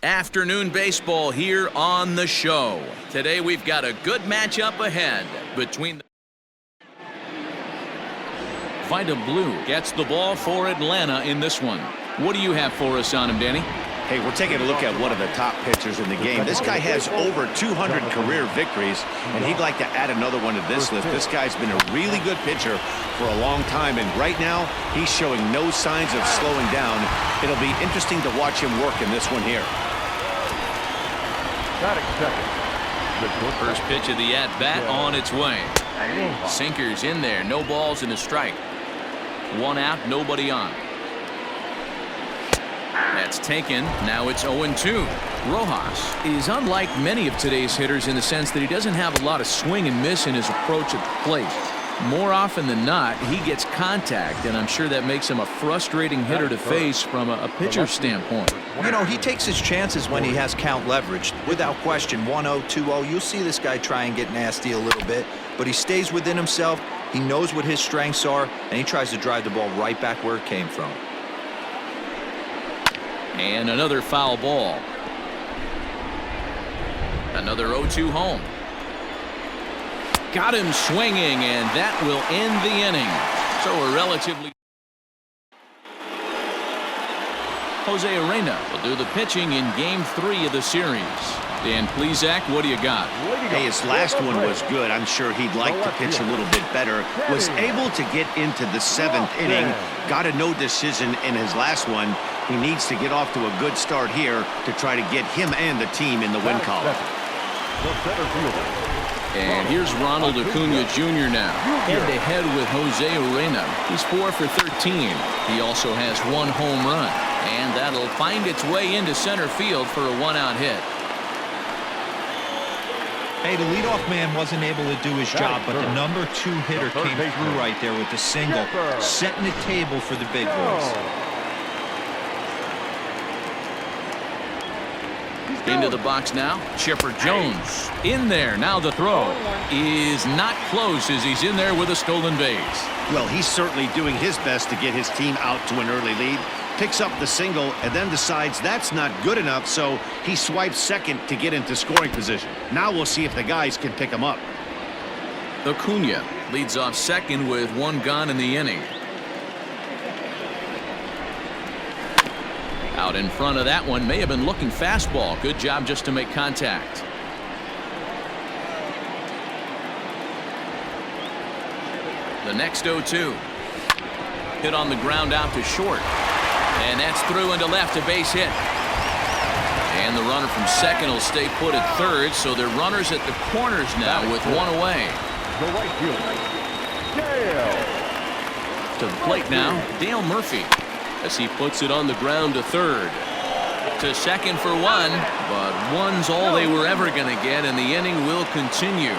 Afternoon baseball here on the show. Today we've got a good matchup ahead between Vida Blue gets the ball for Atlanta in this one. What do you have for us on him, Danny? Hey, we're taking a look at one of the top pitchers in the game. This guy has over 200 career victories, and he'd like to add another one to this list. This guy's been a really good pitcher for a long time, and right now he's showing no signs of slowing down. It'll be interesting to watch him work in this one here. First pitch of the at-bat on its way. Sinkers in there, no balls and a strike. One out, nobody on. That's taken. Now it's 0-2. Rojas is unlike many of today's hitters in the sense that he doesn't have a lot of swing and miss in his approach at the plate. More often than not, he gets contact, and I'm sure that makes him a frustrating hitter to face from a pitcher's standpoint. You know, he takes his chances when he has count leverage. Without question, 1-0, 2-0, you'll see this guy try and get nasty a little bit, but he stays within himself. He knows what his strengths are, and he tries to drive the ball right back where it came from. And another foul ball. Another 0-2 home. Got him swinging, and that will end the inning. So a relatively... Jose Arena will do the pitching in Game 3 of the series. Dan Plesac, what do you got? Hey, his last one was good. I'm sure he'd like to pitch a little bit better. Was able to get into the 7th inning. Got a no decision in his last one. He needs to get off to a good start here to try to get him and the team in the win column. And here's Ronald Acuna Jr. now. Head-to-head with Jose Arena. He's 4 for 13. He also has 1 home run. And that'll find its way into center field for a 1-out hit. Hey, the leadoff man wasn't able to do his job, but the number 2 hitter came through right there with the single, setting the table for the big boys. Into the box now, Chipper Jones in there. Now the throw is not close as he's in there with a stolen base. Well, he's certainly doing his best to get his team out to an early lead. Picks up the single and then decides that's not good enough, so he swipes second to get into scoring position. Now we'll see if the guys can pick him up. Acuna leads off second with 1 gone in the inning. Out in front of that one, may have been looking fastball. Good job just to make contact. The next 0-2. Hit on the ground out to short. And that's through into left, a base hit. And the runner from second will stay put at third, so they're runners at the corners now with 1 away. The right fielder, Dale. To the plate now, Dale Murphy, as he puts it on the ground to third. To second for 1, but 1's all they were ever going to get, and the inning will continue.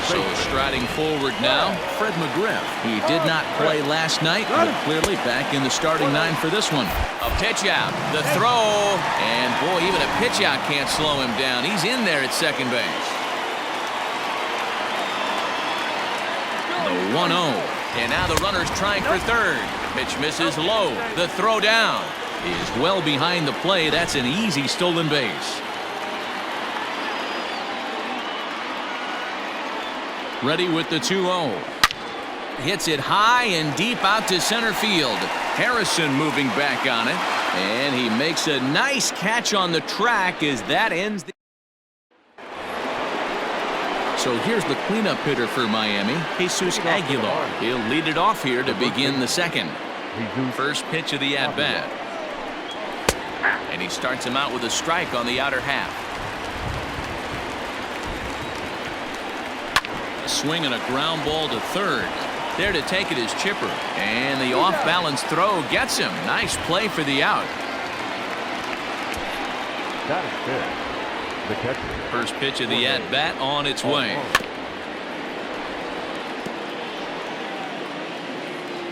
So striding forward now, Fred McGriff. He did not play last night, but clearly back in the starting 9 for this one. A pitch out, the throw, and boy, even a pitch out can't slow him down. He's in there at second base. The 1-0. And now the runner's trying for third. Pitch misses low. The throw down is well behind the play. That's an easy stolen base. Ready with the 2-0. Hits it high and deep out to center field. Harrison moving back on it. And he makes a nice catch on the track as that ends the... So here's the cleanup hitter for Miami, Jesus Aguilar. He'll lead it off here to begin the second. First pitch of the at-bat. And he starts him out with a strike on the outer half. A swing and a ground ball to third. There to take it is Chipper. And the off-balance throw gets him. Nice play for the out. That is good. The catcher. First pitch of the at-bat on its way.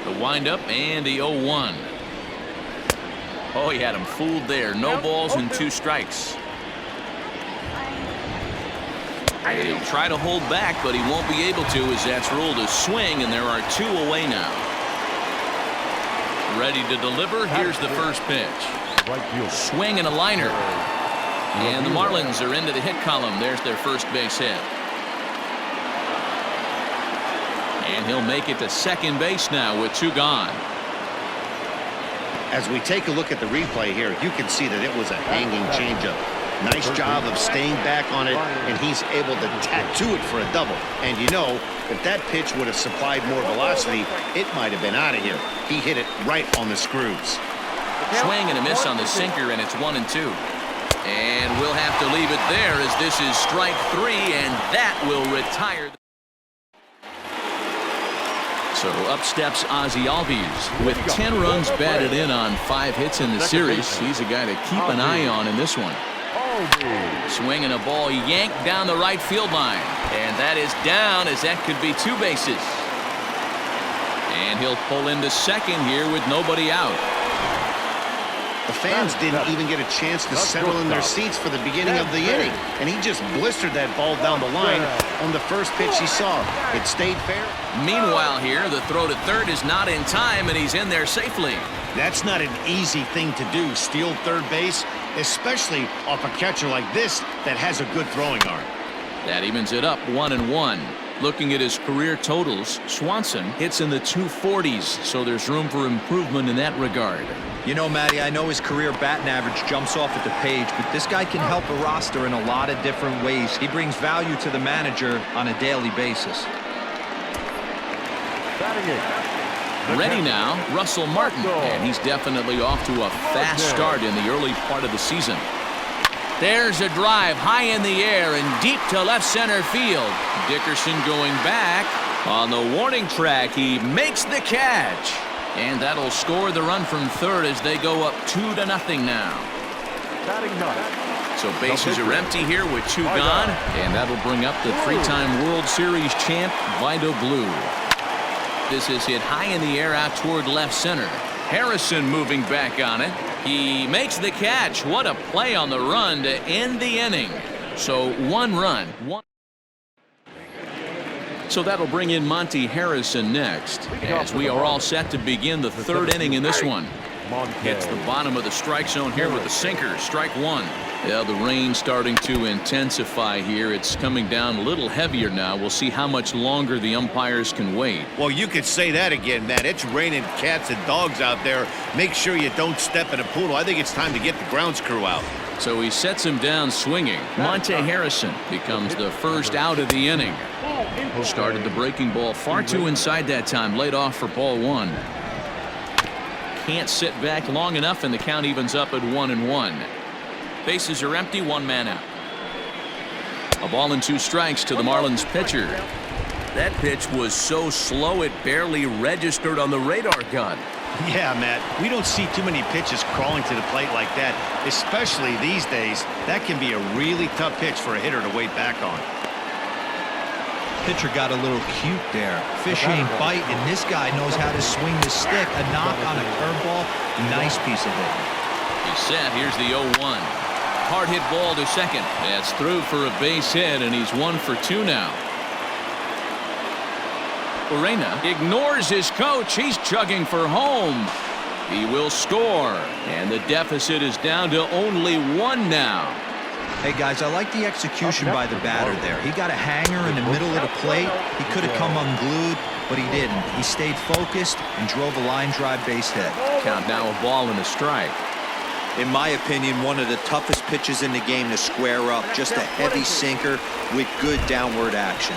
The windup and the 0-1. Oh, he had him fooled there. No balls and 2 strikes. And he'll try to hold back, but he won't be able to as that's ruled a swing, and there are 2 away now. Ready to deliver. Here's the first pitch. Right fielder. Swing and a liner. And the Marlins are into the hit column. There's their first base hit. And he'll make it to second base now with 2 gone. As we take a look at the replay here, you can see that it was a hanging changeup. Nice job of staying back on it, and he's able to tattoo it for a double. And you know, if that pitch would have supplied more velocity, it might have been out of here. He hit it right on the screws. Swing and a miss on the sinker, and it's 1-2. And we'll have to leave it there as this is strike 3, and that will retire. So up steps Ozzie Albies with 10 runs batted in on 5 hits in the series. He's a guy to keep an eye on in this one. Swing and a ball yanked down the right field line. And that is down, as that could be 2 bases. And he'll pull into second here with nobody out. The fans didn't even get a chance to settle in their seats for the beginning of the inning. And he just blistered that ball down the line on the first pitch he saw. It stayed fair. Meanwhile here, the throw to third is not in time, and he's in there safely. That's not an easy thing to do, steal third base, especially off a catcher like this that has a good throwing arm. That evens it up 1-1. Looking at his career totals, Swanson hits in the 240s, so there's room for improvement in that regard. You know, Matty, I know his career batting average jumps off at the page, but this guy can help a roster in a lot of different ways. He brings value to the manager on a daily basis. Ready now, Russell Martin, and he's definitely off to a fast start in the early part of the season. There's a drive high in the air and deep to left center field. Dickerson going back. On the warning track, he makes the catch. And that'll score the run from third as they go up 2-0 now. So bases are empty here with 2 gone. And that'll bring up the 3-time World Series champ, Vida Blue. This is hit high in the air out toward left center. Harrison moving back on it. He makes the catch. What a play on the run to end the inning. So 1 run. So that'll bring in Monty Harrison next, as we are all set to begin the 3rd inning in this one. Hits the bottom of the strike zone here with the sinker. Strike 1. Yeah, the rain starting to intensify here. It's coming down a little heavier now. We'll see how much longer the umpires can wait. Well, you could say that again, Matt. It's raining cats and dogs out there. Make sure you don't step in a poodle. I think it's time to get the grounds crew out. So he sets him down swinging. Monte Harrison becomes the first out of the inning. Started the breaking ball far too inside that time. Laid off for ball 1. Can't sit back long enough, and the count evens up at 1-1. Bases are empty, 1 man out. A ball and 2 strikes to the Marlins pitcher. That pitch was so slow it barely registered on the radar gun. Yeah, Matt, we don't see too many pitches crawling to the plate like that, especially these days. That can be a really tough pitch for a hitter to wait back on. Pitcher got a little cute there. Fish ain't bite, and this guy knows how to swing the stick. A knock on a curveball, nice piece of it. He's set. Here's the 0-1. Hard hit ball to second. That's through for a base hit, and he's 1 for 2 now. Urena ignores his coach. He's chugging for home. He will score, and the deficit is down to only 1 now. Hey, guys, I like the execution by the batter there. He got a hanger in the middle of the plate. He could have come unglued, but he didn't. He stayed focused and drove a line drive base hit. Count now a ball and a strike. In my opinion, one of the toughest pitches in the game to square up. Just a heavy sinker with good downward action.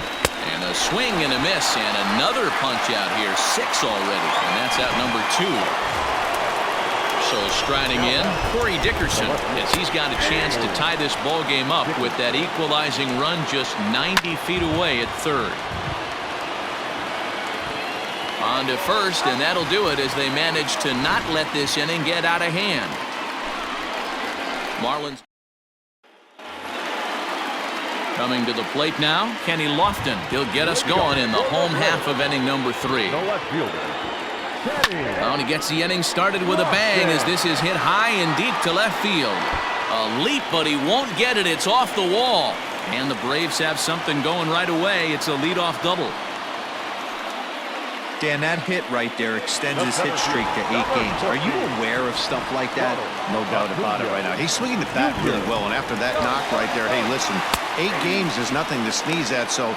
And a swing and a miss, and another punch out here. 6 already, and that's out number 2. So striding in, Corey Dickerson, as he's got a chance to tie this ball game up with that equalizing run just 90 feet away at third. On to first, and that'll do it as they manage to not let this inning get out of hand. Marlins coming to the plate now, Kenny Lofton. He'll get us going in the home half of inning number 3. Well, and he gets the inning started with a bang as this is hit high and deep to left field. A leap, but he won't get it. It's off the wall. And the Braves have something going right away. It's a leadoff double. Dan, that hit right there extends his hit streak to 8 games. Are you aware of stuff like that? No doubt about it right now. He's swinging the bat really well, and after that knock right there, hey, listen, 8 games is nothing to sneeze at, so.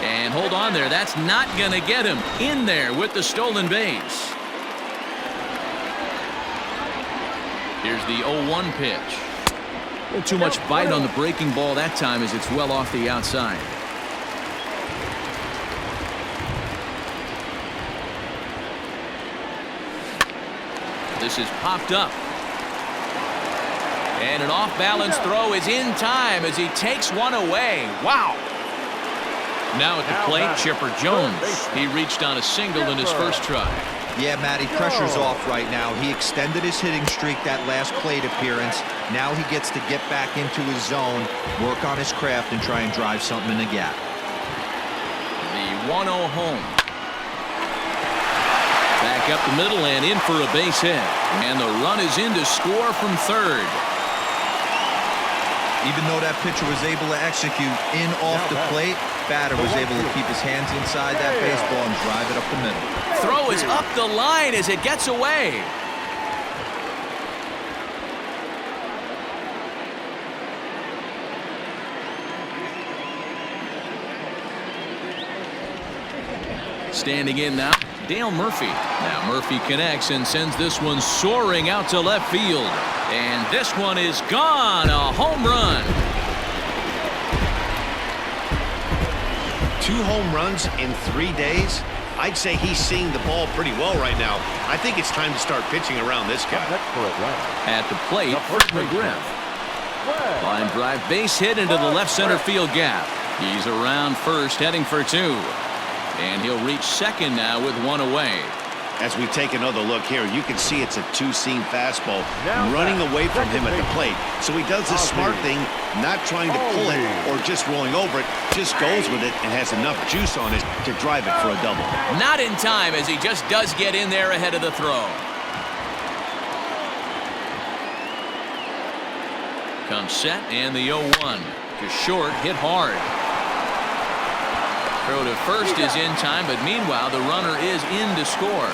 And hold on there. That's not going to get him in there with the stolen base. Here's the 0-1 pitch. A little too much bite on the breaking ball that time as it's well off the outside. This is popped up. And an off-balance throw is in time as he takes one away. Wow. Now at the plate, Chipper Jones. He reached on a single in his first try. Yeah, Matty, pressure's off right now. He extended his hitting streak that last plate appearance. Now he gets to get back into his zone, work on his craft, and try and drive something in the gap. The 1-0 home. Back up the middle and in for a base hit. And the run is in to score from third. Even though that pitcher was able to execute in off the plate, batter was able to keep his hands inside that baseball and drive it up the middle. Throw is up the line as it gets away. Standing in now, Dale Murphy. Now Murphy connects and sends this one soaring out to left field. And this one is gone. A home run. 2 home runs in 3 days. I'd say he's seeing the ball pretty well right now. I think it's time to start pitching around this guy. At the plate, McGriff. Line drive base hit into the left center field gap. He's around first, heading for 2. And he'll reach second now with 1 away. As we take another look here, you can see it's a 2-seam fastball running away from him at the plate. So he does the smart thing, not trying to pull it or just rolling over it, just goes with it and has enough juice on it to drive it for a double. Not in time as he just does get in there ahead of the throw. Comes set and the 0-1. Just short, hit hard. Throw to first is in time, but meanwhile the runner is in to score.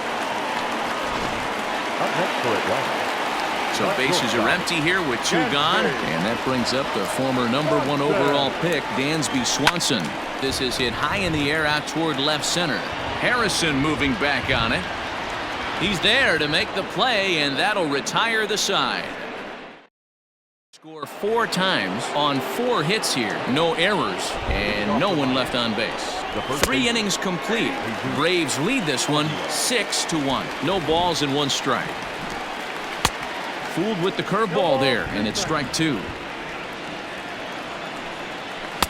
So bases are empty here with 2 gone, and that brings up the former #1 overall pick, Dansby Swanson. This is hit high in the air out toward left center. Harrison moving back on it. He's there to make the play, and that'll retire the side. Score 4 times on 4 hits here. No errors and no one left on base. 3 innings complete. Braves lead this one 6-1. No balls and 1 strike. Fooled with the curveball there, and it's strike 2.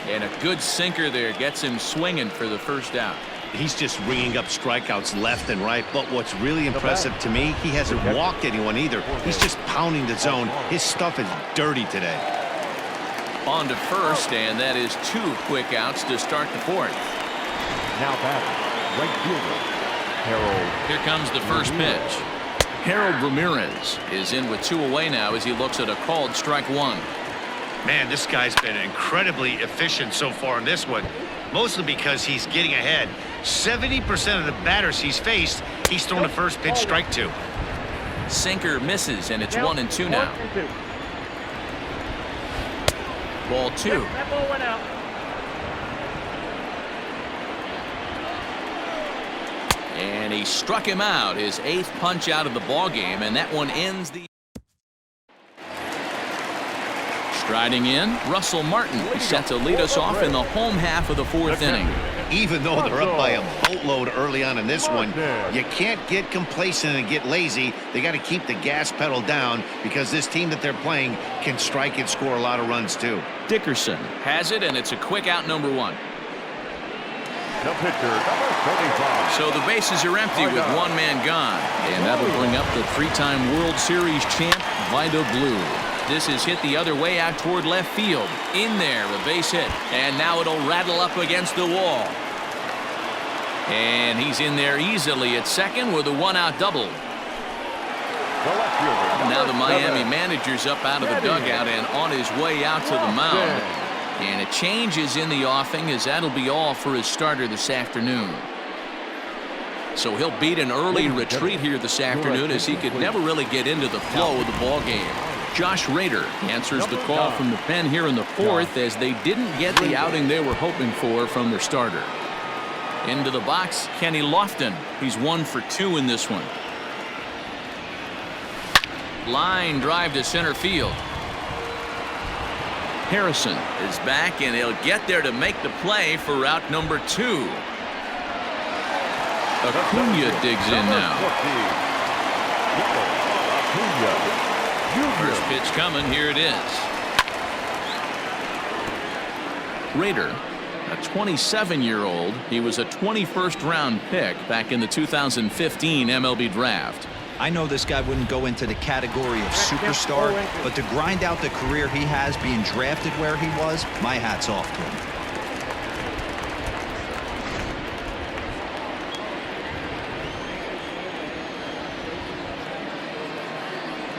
And a good sinker there gets him swinging for the first out. He's just ringing up strikeouts left and right, but what's really impressive to me, he hasn't walked anyone either. He's just pounding the zone. His stuff is dirty today. On to first, and that is 2 quick outs to start the 4th. Now batting, right fielder, Harold. Here comes the first pitch. Harold Ramirez is in with 2 away now as he looks at a called strike 1. Man, this guy's been incredibly efficient so far in this one, mostly because he's getting ahead. 70% of the batters he's faced, he's thrown the first pitch, strike 2. Sinker misses, and it's 1-2 now. Ball 2. That ball went out. And he struck him out, his 8th punch out of the ball game, and that one ends the. Striding in, Russell Martin is set to lead us off in the home half of the 4th inning. Even though they're up by a boatload early on in this one, you can't get complacent and get lazy. They got to keep the gas pedal down because this team that they're playing can strike and score a lot of runs too. Dickerson has it, and it's a quick out, number 1. The pitcher, number 35. So the bases are empty with 1 man gone, and that'll bring up the 3-time World Series champ, Vida Blue. This is hit the other way out toward left field. In there, a base hit, and now it'll rattle up against the wall. And he's in there easily at second with a 1-out double. Now the Miami manager's up out of the dugout and on his way out to the mound. And a change is in the offing as that'll be all for his starter this afternoon. So he'll beat an early retreat here this afternoon, as he could never really get into the flow of the ball game. Josh Rader answers the call from the pen here in the fourth, as they didn't get the outing they were hoping for from their starter. Into the box, Kenny Lofton. He's 1 for 2 in this one. Line drive to center field. Harrison is back, and he'll get there to make the play for route number 2. Acuna digs in now. First pitch coming. Here it is. Rader, a 27-year-old. He was a 21st round pick back in the 2015 MLB draft. I know this guy wouldn't go into the category of superstar, but to grind out the career he has being drafted where he was, my hat's off to him.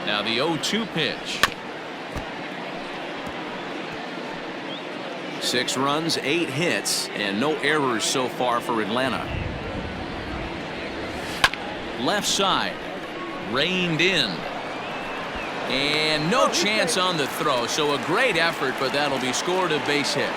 Now the 0-2 pitch. 6 runs, 8 hits, and no errors so far for Atlanta. Left side. Reined in. And no chance on the throw, so a great effort, but that'll be scored a base hit.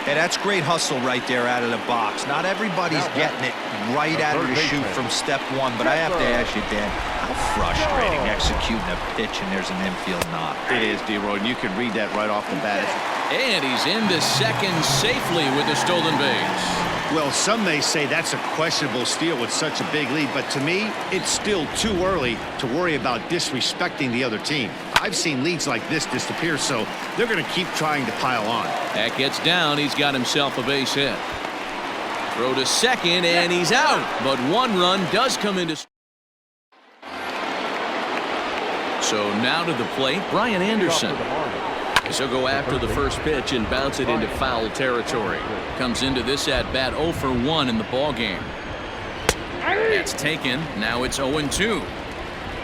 Hey, that's great hustle right there out of the box. Not everybody's getting it right out of the chute from step one, but I have to ask you, Dan, how frustrating executing a pitch and there's an infield knock. It is, D-Roy, and you can read that right off the bat. And he's into second safely with the stolen base. Well, some may say that's a questionable steal with such a big lead, but to me, it's still too early to worry about disrespecting the other team. I've seen leads like this disappear, so they're going to keep trying to pile on. That gets down. He's got himself a base hit. Throw to second, and he's out. But 1 run does come into. So now to the plate, Brian Anderson. So go after the first pitch and bounce it into foul territory. Comes into this at bat 0 for 1 in the ball game. That's taken. Now it's 0-2.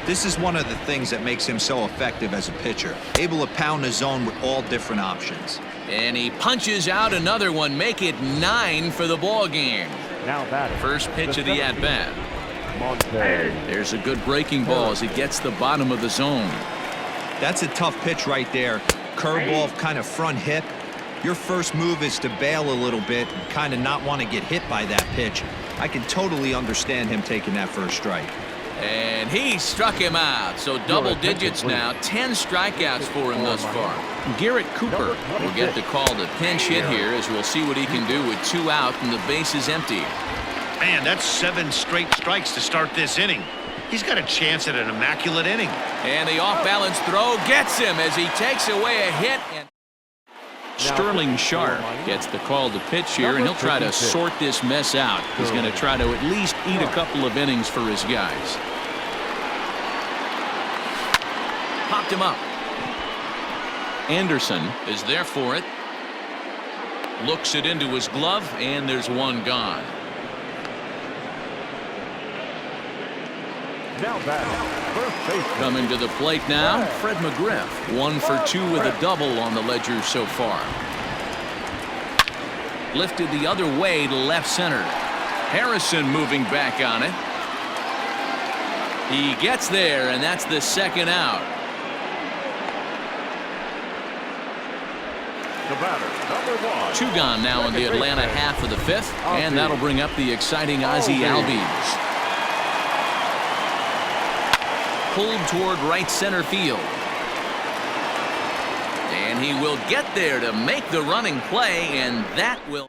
This is one of the things that makes him so effective as a pitcher, able to pound the zone with all different options. And he punches out another one, make it 9 for the ball game. Now batting. First pitch of the at bat. There's a good breaking ball as he gets the bottom of the zone. That's a tough pitch right there. Curveball, kind of front hip. Your first move is to bail a little bit and kind of not want to get hit by that pitch. I can totally understand him taking that first strike. And he struck him out. So double digits now. 10 strikeouts for him thus far. Garrett Cooper will get the call to pinch hit here, as we'll see what he can do with 2 out and the base is empty. Man, that's 7 straight strikes to start this inning. He's got a chance at an immaculate inning. And the off-balance throw gets him as he takes away a hit. And Sterling Sharp gets the call to pitch here, and he'll try to sort this mess out. He's going to try to at least eat a couple of innings for his guys. Popped him up. Anderson is there for it. Looks it into his glove, and there's 1 gone. Now batting. First base. Coming to the plate now, Fred McGriff. 1 for 2 with a double on the ledger so far. Lifted the other way to left center. Harrison moving back on it. He gets there, and that's the 2nd out. The batter, number 1. 2 gone now in the Atlanta half of the 5th, and that'll bring up the exciting Ozzie Albies. Pulled toward right center field. And he will get there to make the running play, and that will.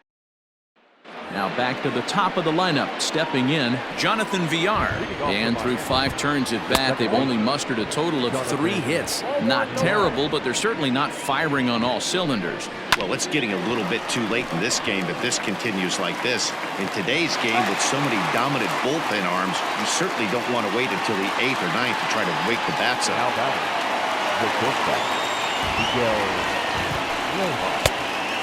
Now back to the top of the lineup, stepping in, Jonathan Villar. And through 5 turns at bat, they've only mustered a total of 3 hits. Not terrible, but they're certainly not firing on all cylinders. Well, it's getting a little bit too late in this game if this continues like this. In today's game, with so many dominant bullpen arms, you certainly don't want to wait until the 8th or 9th to try to wake the bats up. Now batting.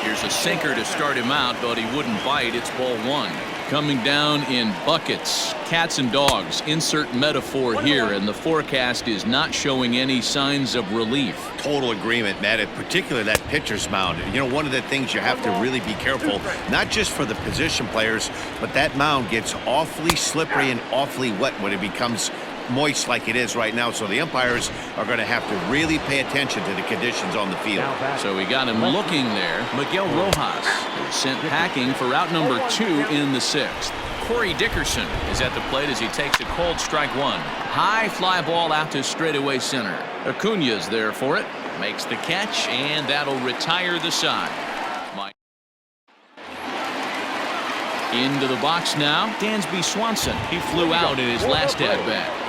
Here's a sinker to start him out, but he wouldn't bite. It's ball 1. Coming down in buckets, cats and dogs, insert metaphor here, and the forecast is not showing any signs of relief. Total agreement, Matt, in particular that pitcher's mound. You know, one of the things you have to really be careful, not just for the position players, but that mound gets awfully slippery and awfully wet when it becomes moist like it is right now. So the umpires are going to have to really pay attention to the conditions on the field. So we got him looking there. Miguel Rojas sent packing for out number 2 in the 6th. Corey Dickerson is at the plate as he takes a cold strike 1. High fly ball out to straightaway center. Acuna's there for it. Makes the catch, and that'll retire the side. Into the box now, Dansby Swanson. He flew out in his last at-bat.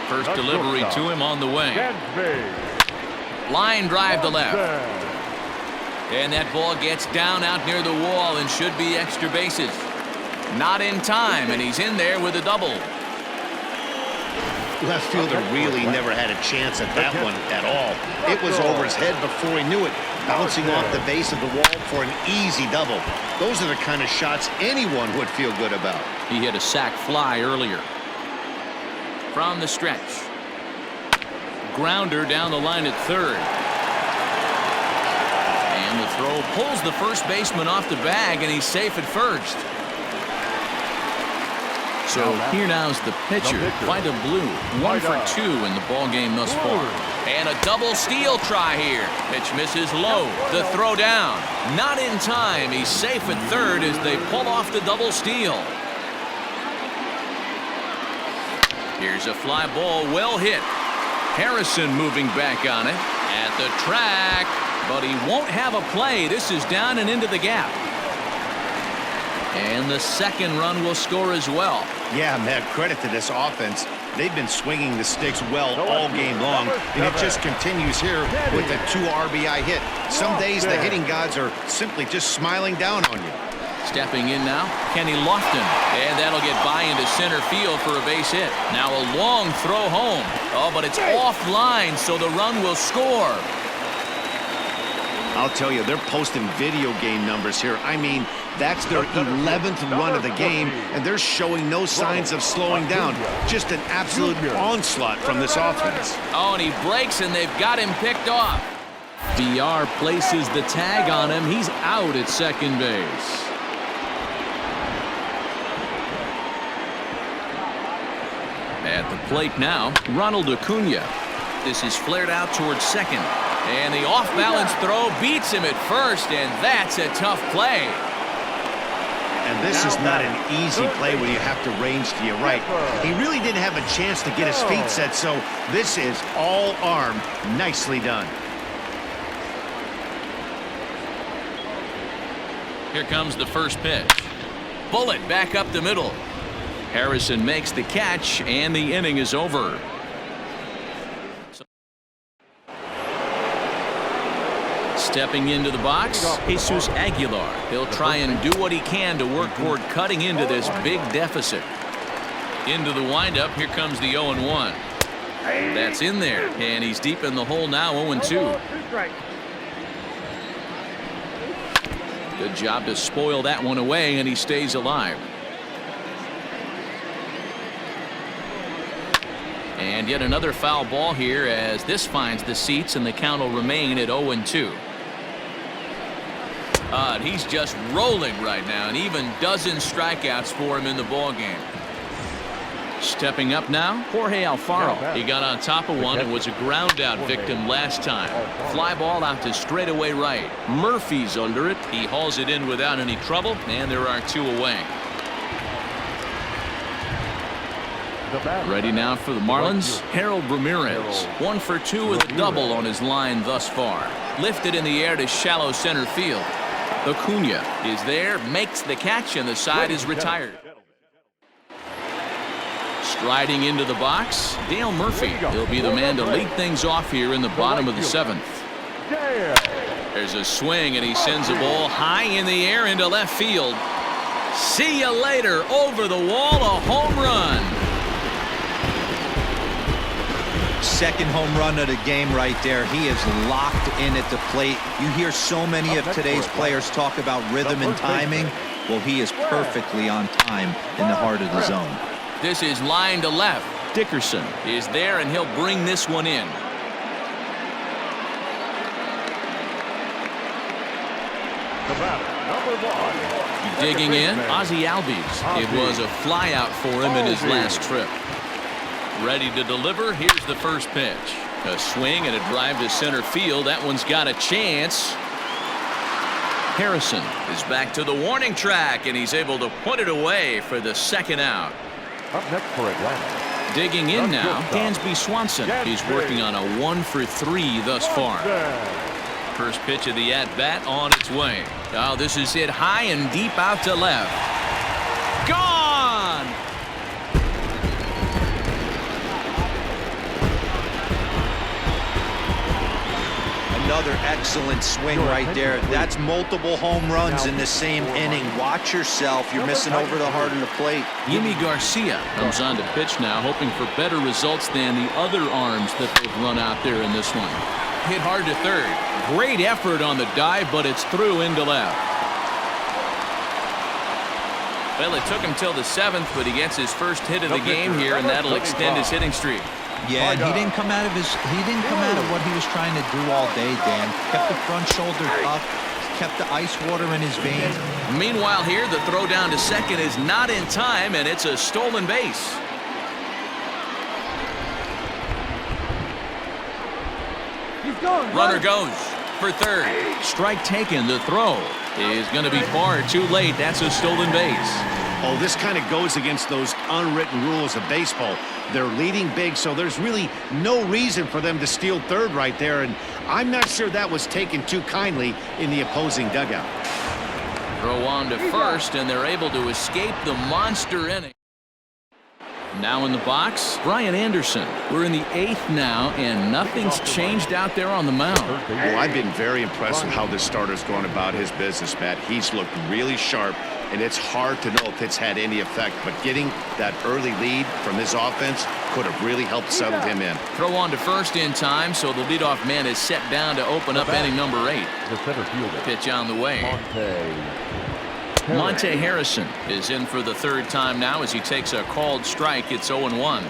First delivery to him on the way. Line drive to left. And that ball gets down out near the wall and should be extra bases. Not in time, and he's in there with a double. Left fielder really never had a chance at that one at all. It was over his head before he knew it, bouncing off the base of the wall for an easy double. Those are the kind of shots anyone would feel good about. He hit a sac fly earlier. From the stretch. Grounder down the line at third. And the throw pulls the first baseman off the bag, and he's safe at first. So here now's the pitcher, Vida Blue, 1 for 2 in the ball game thus far. And a double steal try here. Pitch misses low. The throw down. Not in time. He's safe at third as they pull off the double steal. Here's a fly ball, well hit. Harrison moving back on it at the track, but he won't have a play. This is down and into the gap. And the second run will score as well. Yeah, Matt, credit to this offense. They've been swinging the sticks well all game long, and it just continues here with the 2 RBI hit. Some days the hitting gods are simply just smiling down on you. Stepping in now, Kenny Lofton, and that'll get by into center field for a base hit. Now a long throw home. Oh, but it's offline, so the run will score. I'll tell you, they're posting video game numbers here. I mean, that's their 11th run of the game, and they're showing no signs of slowing down. Just an absolute onslaught from this offense. Oh, and he breaks, and they've got him picked off. VR places the tag on him. He's out at second base. At the plate now, Ronald Acuna. This is flared out towards second. And the off-balance throw beats him at first, and that's a tough play. And this is not an easy play when you have to range to your right. He really didn't have a chance to get his feet set, so this is all arm. Nicely done. Here comes the first pitch. Bullet back up the middle. Harrison makes the catch, and the inning is over. Stepping into the box, Jesus Aguilar. He'll try and do what he can to work toward cutting into this big deficit. Into the windup, here comes the 0-1. That's in there, and he's deep in the hole now, 0-2. Good job to spoil that one away, and he stays alive. And yet another foul ball here as this finds the seats, and the count will remain at 0-2. He's just rolling right now, and even dozen strikeouts for him in the ballgame. Stepping up now, Jorge Alfaro. He got on top of one and was a ground out victim last time. Fly ball out to straightaway right. Murphy's under it. He hauls it in without any trouble, and there are 2 away. Ready now for the Marlins, Harold Ramirez. 1 for 2 with a double on his line thus far. Lifted in the air to shallow center field. Acuna is there, makes the catch, and the side is retired. Striding into the box, Dale Murphy. He'll be the man to lead things off here in the bottom of the 7th. There's a swing, and he sends a ball high in the air into left field. See you later. Over the wall, a home run. Second home run of the game right there. He is locked in at the plate. You hear so many of today's players talk about rhythm and timing. Well, he is perfectly on time in the heart of the zone. This is line to left. Dickerson is there, and he'll bring this one in. The batter, number 1. Digging in, Ozzie Albies. It was a flyout for him in his last trip. Ready to deliver. Here's the first pitch. A swing and a drive to center field. That one's got a chance. Harrison is back to the warning track, and he's able to put it away for the second out. Up next for Atlanta. Digging in now, Dansby Swanson. He's working on a 1-for-3 thus far. First pitch of the at-bat on its way. Oh, this is hit high and deep out to left. Gone! Another excellent swing right there. That's multiple home runs in the same inning. Watch yourself. You're missing over the heart of the plate. Yimi Garcia comes on to pitch now, hoping for better results than the other arms that they've run out there in this one. Hit hard to third. Great effort on the dive, but it's through into left. Well, it took him till the 7th, but he gets his first hit of the game here, and that'll extend his hitting streak. Yeah, and he didn't come out of what he was trying to do all day, Dan. Kept the front shoulder up, kept the ice water in his veins. Meanwhile here, the throw down to second is not in time, and it's a stolen base. Runner goes for third. Strike taken. The throw is going to be far too late. That's a stolen base. Oh, this kind of goes against those unwritten rules of baseball. They're leading big, so there's really no reason for them to steal third right there, and I'm not sure that was taken too kindly in the opposing dugout. Throw on to first, and they're able to escape the monster inning. Now in the box, Brian Anderson. We're in the 8th now, and nothing's changed out there on the mound. Well, I've been very impressed with how this starter's going about his business, Matt. He's looked really sharp, and it's hard to know if it's had any effect, but getting that early lead from his offense could have really helped settle him in. Throw on to first in time, so the leadoff man is set down to open up inning number 8. The center fielder. Pitch on the way. Monte Harrison is in for the 3rd time now as he takes a called strike. It's 0-1.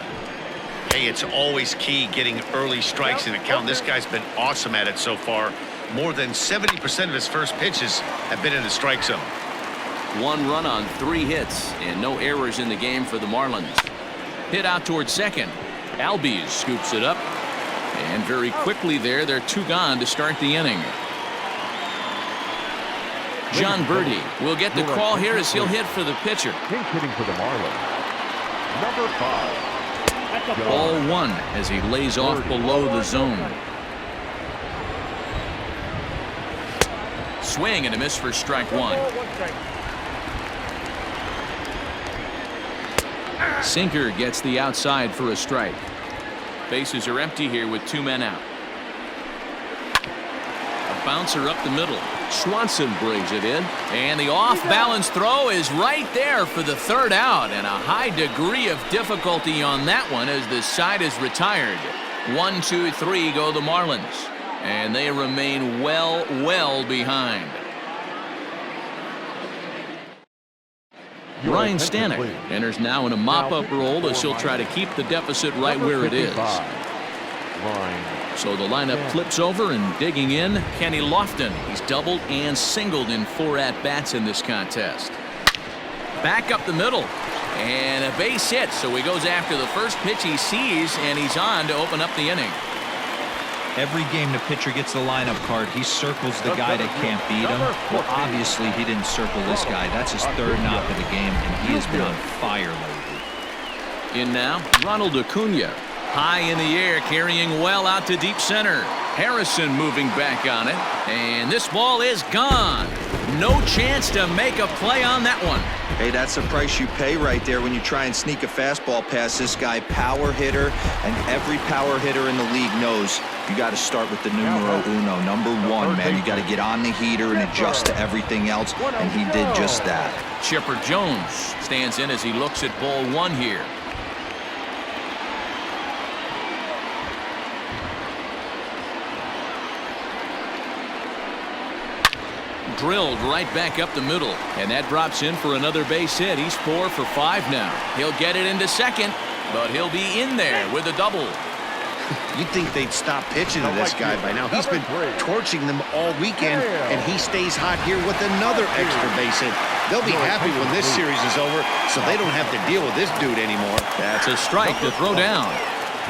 Hey, it's always key getting early strikes in the count. This guy's been awesome at it so far. More than 70% of his first pitches have been in the strike zone. 1 run on 3 hits and no errors in the game for the Marlins. Hit out towards second. Albies scoops it up, and very quickly they're 2 gone to start the inning. John Birdie will get the call here as he'll hit for the pitcher. Pinch hitting for the Marlins. Number 5. Ball 1 as he lays off below the zone. Swing and a miss for strike 1. Sinker gets the outside for a strike. Bases are empty here with 2 men out. A bouncer up the middle. Swanson brings it in, and the off-balance throw is right there for the 3rd out, and a high degree of difficulty on that one as the side is retired. 1, 2, 3 go the Marlins, and they remain well behind. Ryan Stanek enters now in a mop-up role as he'll try to keep the deficit right where it is. So the lineup flips over, and digging in, Kenny Lofton. He's doubled and singled in 4 at-bats in this contest. Back up the middle, and a base hit. So he goes after the first pitch he sees, and he's on to open up the inning. Every game the pitcher gets the lineup card, he circles the guy that can't beat him. Well, obviously he didn't circle this guy. That's his 3rd knock of the game, and he has been on fire lately. In now, Ronald Acuna. High in the air, carrying well out to deep center. Harrison moving back on it, and this ball is gone. No chance to make a play on that one. Hey, that's the price you pay right there when you try and sneak a fastball past this guy. Power hitter, and every power hitter in the league knows you got to start with the numero uno, number 1, man. You got to get on the heater and adjust to everything else, and he did just that. Chipper Jones stands in as he looks at ball 1 here. drilled right back up the middle. And that drops in for another base hit. He's 4 for 5 now. He'll get it into second, but he'll be in there with a double. You'd think they'd stop pitching to this guy by now. He's been torching them all weekend, and he stays hot here with another extra base hit. They'll be happy when this series is over, so they don't have to deal with this dude anymore. That's a strike to throw down.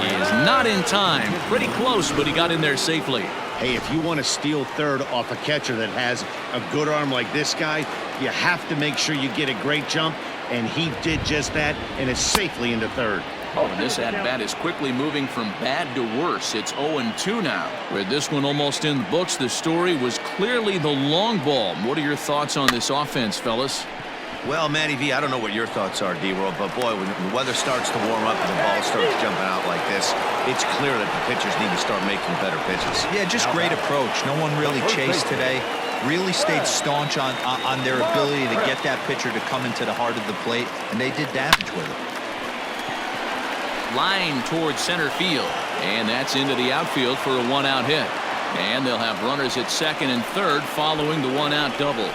He is not in time. Pretty close, but he got in there safely. Hey, if you want to steal third off a catcher that has a good arm like this guy, you have to make sure you get a great jump, and he did just that and is safely into third. Oh, and this at-bat is quickly moving from bad to worse. It's 0-2 now. With this one almost in the books, the story was clearly the long ball. What are your thoughts on this offense, fellas? Well, Matty V, I don't know what your thoughts are, D-Roll, but boy, when the weather starts to warm up and the ball starts jumping out like this, it's clear that the pitchers need to start making better pitches. Yeah, just great approach. No one really chased today. Really stayed staunch on their ability to get that pitcher to come into the heart of the plate, and they did damage with it. Line towards center field, and that's into the outfield for a one-out hit. And they'll have runners at second and third following the one-out double.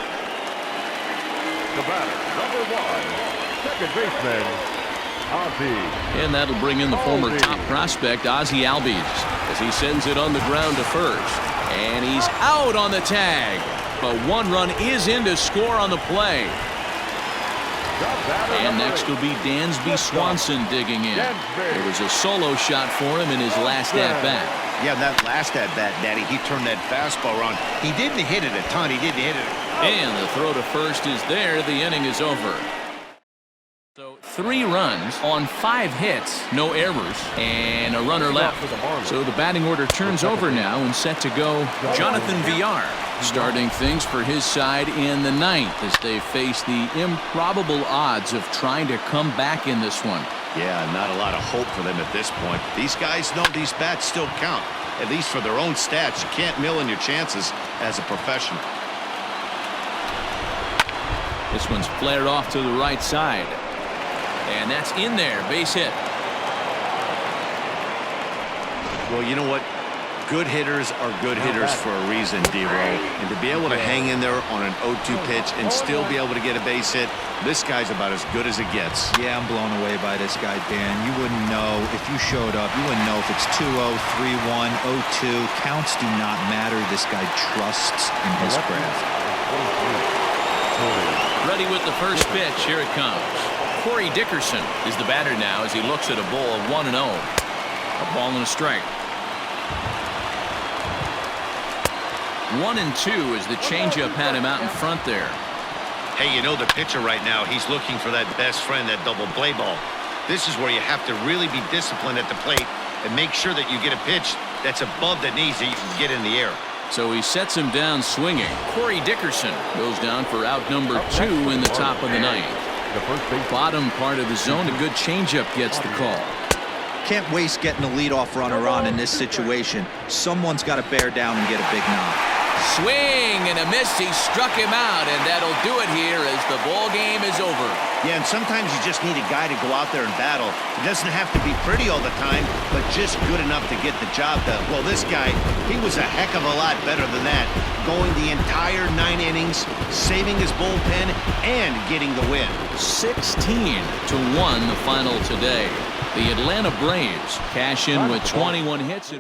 The batter, number 1, second baseman, Ozzie. And that'll bring in the former top prospect, Ozzie Albies, as he sends it on the ground to first. And he's out on the tag. But one run is in to score on the play. And next will be Dansby Swanson digging in. It was a solo shot for him in his last at-bat. Yeah, that last at-bat, Daddy, he turned that fastball around. He didn't hit it a ton. He didn't hit it. And the throw to first is there. The inning is over. So 3 runs on 5 hits, no errors, and a runner left. So the batting order turns over now and set to go Jonathan Villar, starting things for his side in the 9th as they face the improbable odds of trying to come back in this one. Yeah, not a lot of hope for them at this point. These guys know these bats still count, at least for their own stats. You can't mill in your chances as a professional. This one's flared off to the right side. And that's in there, base hit. Well, you know what? Good hitters are good hitters for a reason, D-Roll. And to be able to hang in there on an 0-2 pitch and still be able to get a base hit, this guy's about as good as it gets. Yeah, I'm blown away by this guy, Dan. You wouldn't know if you showed up. You wouldn't know if it's 2-0, 3-1, 0-2. Counts do not matter. This guy trusts in his craft. Ready with the first pitch. Here it comes. Corey Dickerson is the batter now as he looks at a ball of 1-0. A ball and a strike. 1-2 as the changeup had him out in front there. Hey, you know the pitcher right now, he's looking for that best friend, that double play ball. This is where you have to really be disciplined at the plate and make sure that you get a pitch that's above the knees that you can get in the air. So he sets him down swinging. Corey Dickerson goes down for out number 2 in the top of the 9th. Bottom part of the zone, a good changeup gets the call. Can't waste getting a leadoff runner on in this situation. Someone's got to bear down and get a big knock. Swing and a miss. He struck him out, and that'll do it here as the ball game is over. Yeah, and sometimes you just need a guy to go out there and battle. It doesn't have to be pretty all the time, but just good enough to get the job done. Well, this guy, he was a heck of a lot better than that, going the entire 9 innings, saving his bullpen, and getting the win. 16-1 the final today. The Atlanta Braves cash in with 21 hits.